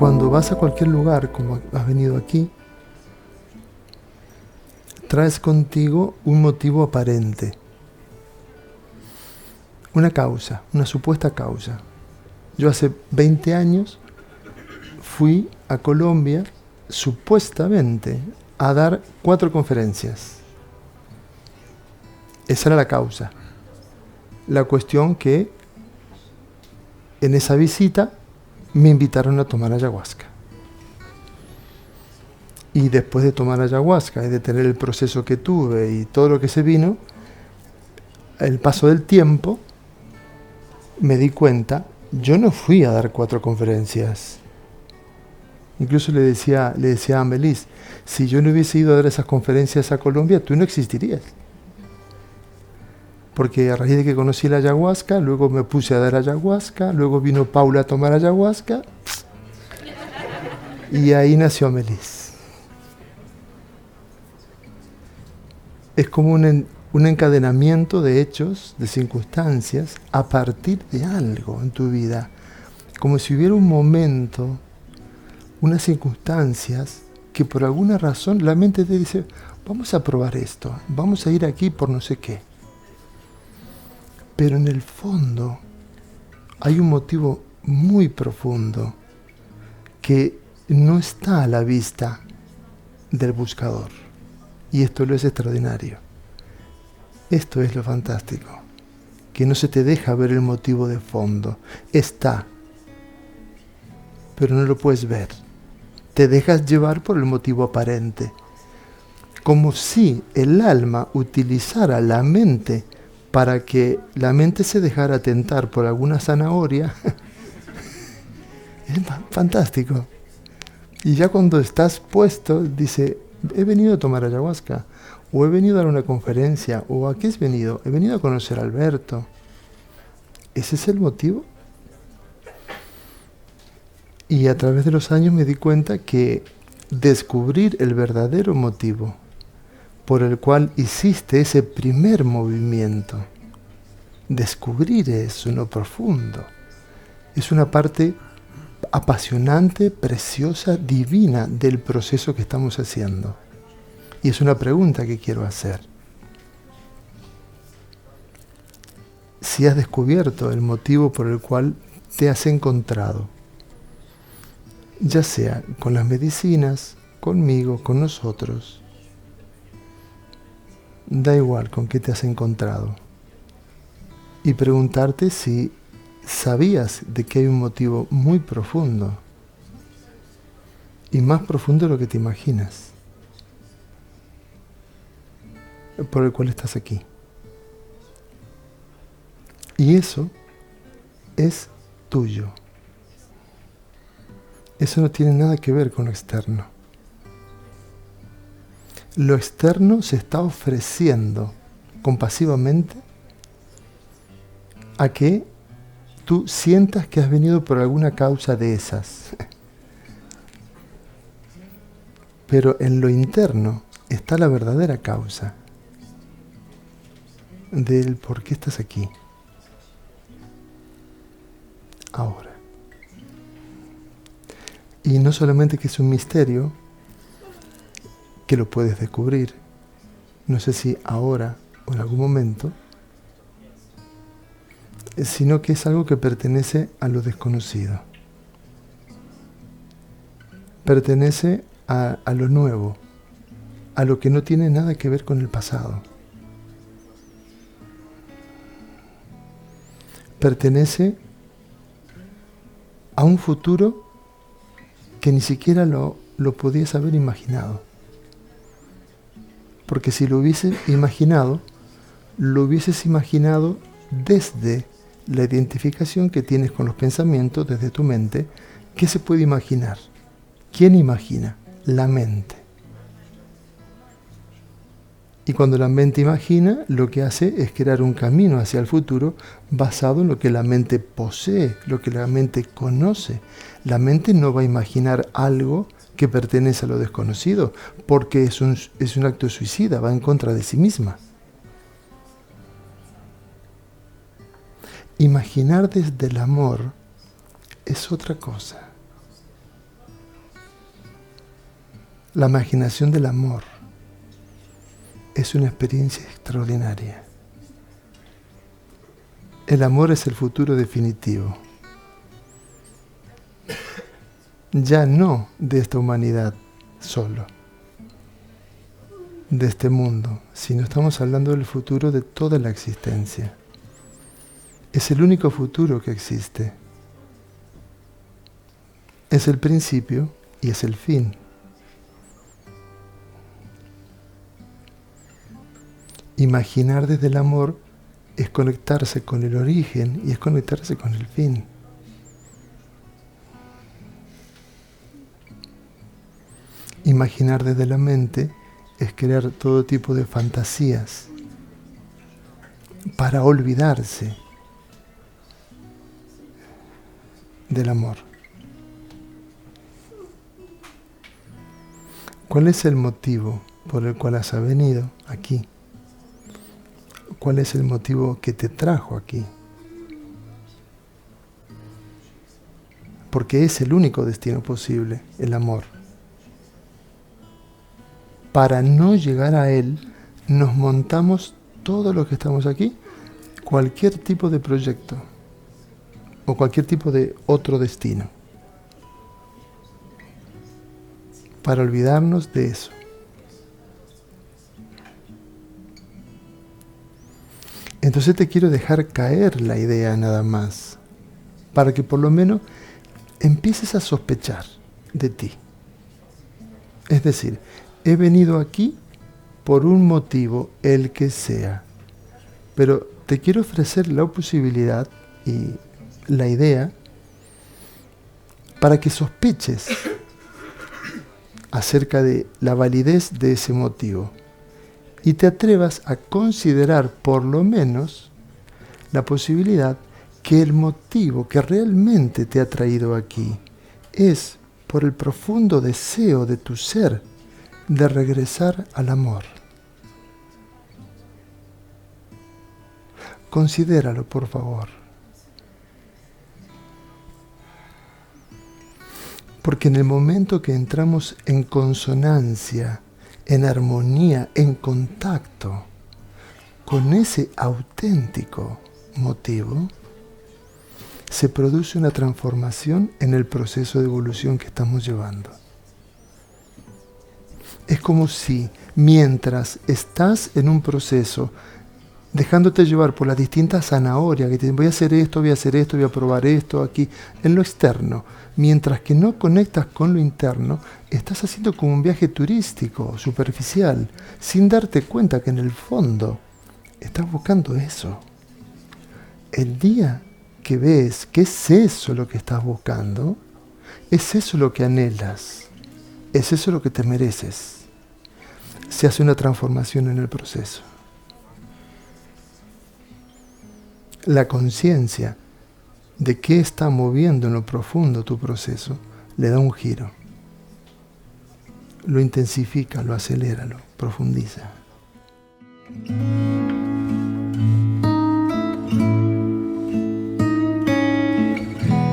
cuando vas a cualquier lugar, como has venido aquí, traes contigo un motivo aparente, una causa, una supuesta causa. Yo hace 20 años fui a Colombia supuestamente a dar 4 conferencias. Esa era la causa. La cuestión que en esa visita me invitaron a tomar ayahuasca. Y después de tomar ayahuasca y de tener el proceso que tuve y todo lo que se vino, el paso del tiempo, me di cuenta, yo no fui a dar 4 conferencias. Incluso le decía a Amelis, si yo no hubiese ido a dar esas conferencias a Colombia, tú no existirías. Porque a raíz de que conocí la ayahuasca, luego me puse a dar ayahuasca, luego vino Paula a tomar ayahuasca, y ahí nació Amelis. Es como un encadenamiento de hechos, de circunstancias, a partir de algo en tu vida. Como si hubiera un momento, unas circunstancias, que por alguna razón la mente te dice, vamos a probar esto, vamos a ir aquí por no sé qué. Pero en el fondo hay un motivo muy profundo que no está a la vista del buscador. Y esto lo es extraordinario. Esto es lo fantástico. Que no se te deja ver el motivo de fondo. Está, pero no lo puedes ver. Te dejas llevar por el motivo aparente. Como si el alma utilizara la mente para que la mente se dejara tentar por alguna zanahoria. Es fantástico. Y ya cuando estás puesto, dice, he venido a tomar ayahuasca, o he venido a dar una conferencia, o ¿a qué has venido? He venido a conocer a Alberto. ¿Ese es el motivo? Y a través de los años me di cuenta que descubrir el verdadero motivo por el cual hiciste ese primer movimiento, descubrir eso en lo profundo, es una parte apasionante, preciosa, divina del proceso que estamos haciendo. Y es una pregunta que quiero hacer. Si has descubierto el motivo por el cual te has encontrado, ya sea con las medicinas, conmigo, con nosotros, da igual con qué te has encontrado. Y preguntarte si sabías de que hay un motivo muy profundo, y más profundo de lo que te imaginas, por el cual estás aquí. Y eso es tuyo. Eso no tiene nada que ver con lo externo. Lo externo se está ofreciendo compasivamente a que tú sientas que has venido por alguna causa de esas. Pero en lo interno está la verdadera causa del por qué estás aquí. Ahora. Y no solamente que es un misterio, que lo puedes descubrir, no sé si ahora o en algún momento, sino que es algo que pertenece a lo desconocido. Pertenece a lo nuevo, a lo que no tiene nada que ver con el pasado. Pertenece a un futuro que ni siquiera lo podías haber imaginado. Porque si lo hubieses imaginado desde la identificación que tienes con los pensamientos, desde tu mente. ¿Qué se puede imaginar? ¿Quién imagina? La mente. Y cuando la mente imagina, lo que hace es crear un camino hacia el futuro basado en lo que la mente posee, lo que la mente conoce. La mente no va a imaginar algo que pertenece a lo desconocido, porque es un acto suicida, va en contra de sí misma. Imaginar desde el amor es otra cosa. La imaginación del amor es una experiencia extraordinaria. El amor es el futuro definitivo. Ya no de esta humanidad solo, de este mundo, sino estamos hablando del futuro de toda la existencia. Es el único futuro que existe. Es el principio y es el fin. Imaginar desde el amor es conectarse con el origen y es conectarse con el fin. Imaginar desde la mente es crear todo tipo de fantasías para olvidarse del amor. ¿Cuál es el motivo por el cual has venido aquí? ¿Cuál es el motivo que te trajo aquí? Porque es el único destino posible, el amor. Para no llegar a él, nos montamos todo lo que estamos aquí, cualquier tipo de proyecto o cualquier tipo de otro destino, para olvidarnos de eso. Entonces te quiero dejar caer la idea nada más, para que por lo menos empieces a sospechar de ti. Es decir, he venido aquí por un motivo, el que sea, pero te quiero ofrecer la posibilidad y la idea para que sospeches acerca de la validez de ese motivo y te atrevas a considerar por lo menos la posibilidad que el motivo que realmente te ha traído aquí es por el profundo deseo de tu ser de regresar al amor. Considéralo, por favor. Porque en el momento que entramos en consonancia, en armonía, en contacto con ese auténtico motivo, se produce una transformación en el proceso de evolución que estamos llevando. Es como si mientras estás en un proceso, dejándote llevar por las distintas zanahorias, que te dicen voy a hacer esto, voy a hacer esto, voy a probar esto, aquí, en lo externo, mientras que no conectas con lo interno, estás haciendo como un viaje turístico, superficial, sin darte cuenta que en el fondo estás buscando eso. El día que ves que es eso lo que estás buscando, es eso lo que anhelas, es eso lo que te mereces, se hace una transformación en el proceso. La conciencia de qué está moviendo en lo profundo tu proceso le da un giro, lo intensifica, lo acelera, lo profundiza.